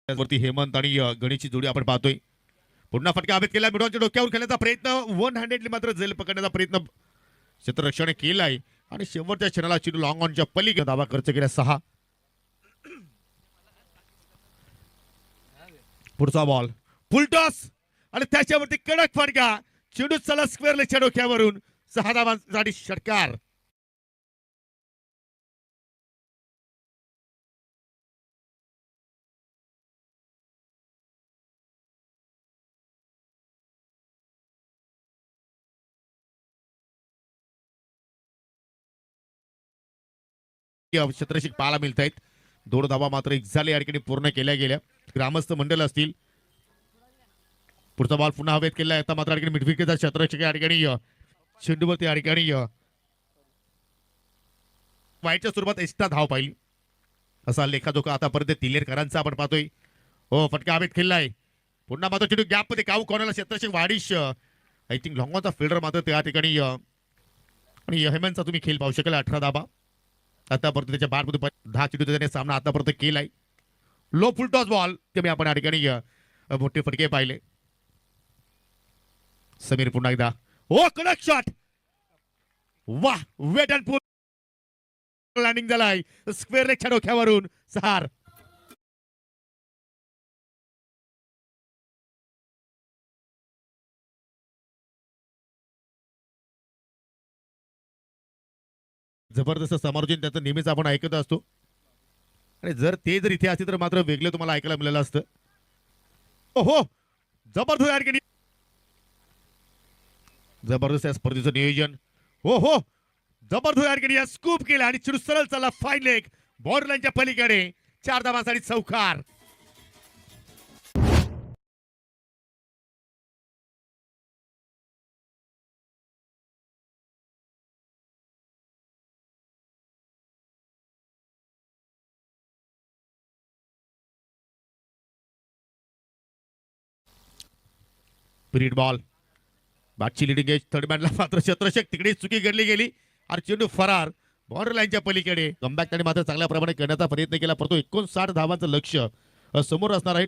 त्यावरती हेमंत आणि गणेशची जोडी आपण पाहतोय. पुन्हा फटका हवेत केला. मिडॉनच्या डोक्यावर खेळण्याचा प्रयत्न, वन हँडेडली मात्र झेल पकडण्याचा प्रयत्न क्षेत्ररक्षण केलाय आणि शेवटच्या क्षणाला चिडू लॉंग ऑनच्या पलीकडे धावा खर्च केल्या 6. पुढचा बॉल फुलटॉस आणि त्याच्यावरती कडक फटका. चेंडू चला स्क्वेअरच्या डोक्यावरून 6 धावांसाठी षटकार. क्षेत्रशिक पाहायला मिळत आहेत. 2 धावा मात्र एक्झॅक्टली या ठिकाणी पूर्ण केल्या गेल्या. ग्रामस्थ मंडळ असतील. पुढचा बॉल पुन्हा हवेत केला. आता मात्र ठिकाणी मिडविकेटचा क्षेत्ररक्षक या ठिकाणी चेंडूवरती या ठिकाणी वाईटच्या स्वरूपात एक्स्ट्रा धाव पाहिली. असा लेखाजोखा आतापर्यंत तिलेरकरांचा आपण पाहतोय. हो, फटका हवेत खेळलाय. पुन्हा मात्र चेंडू गॅप मध्ये काऊ कॉर्नरला क्षेत्ररक्षक वाडिश आय थिंक लॉंगॉनचा फिल्डर मात्र त्या ठिकाणी आणि हेमंतचा तुम्ही खेळ पाहू शकाल. 18 धाबा आतापर्यंत त्याच्या बारमध्ये 10 चेंडू त्याने सामना आतापर्यंत केलाय. लो फुल टॉस बॉल कमी आपण या ठिकाणी मोठे फटके पाहिले. समीर पुन्हा एकदा ओ कडक शॉट. वाह, वेट अँड पुल लँडिंग झालाय स्क्वेअर लेगच्या डोक्यावरून 6. जबरदस्त समालोचन त्याचं नेहमीच आपण ऐकत असतो आणि जर ते जर इथे असते तर मात्र वेगळं तुम्हाला ऐकायला मिळालं असतं. ओहो, जबरदस्त या ठिकाणी जबरदस्त या स्पर्धेचं नियोजन. हो हो, जबरदस्त या ठिकाणी स्कूप केला आणि चेंडू सरळ चालला फाईन लेग बॉर्डर लाईनच्या पलीकडे. 4 धावांसाठी चौकार. पिरियड बॉल बॅटची लिडिंग एज थर्ड मॅनला मात्र क्षेत्ररक्षक तिकडे चुकी घडली गेली आणि चेंडू फरार बॉर्डर लाईनच्या पलीकडे. कमबॅक त्याने मात्र चांगल्या प्रमाणे करण्याचा प्रयत्न केला, परंतु 59 धावांचं लक्ष समोर असणार आहे.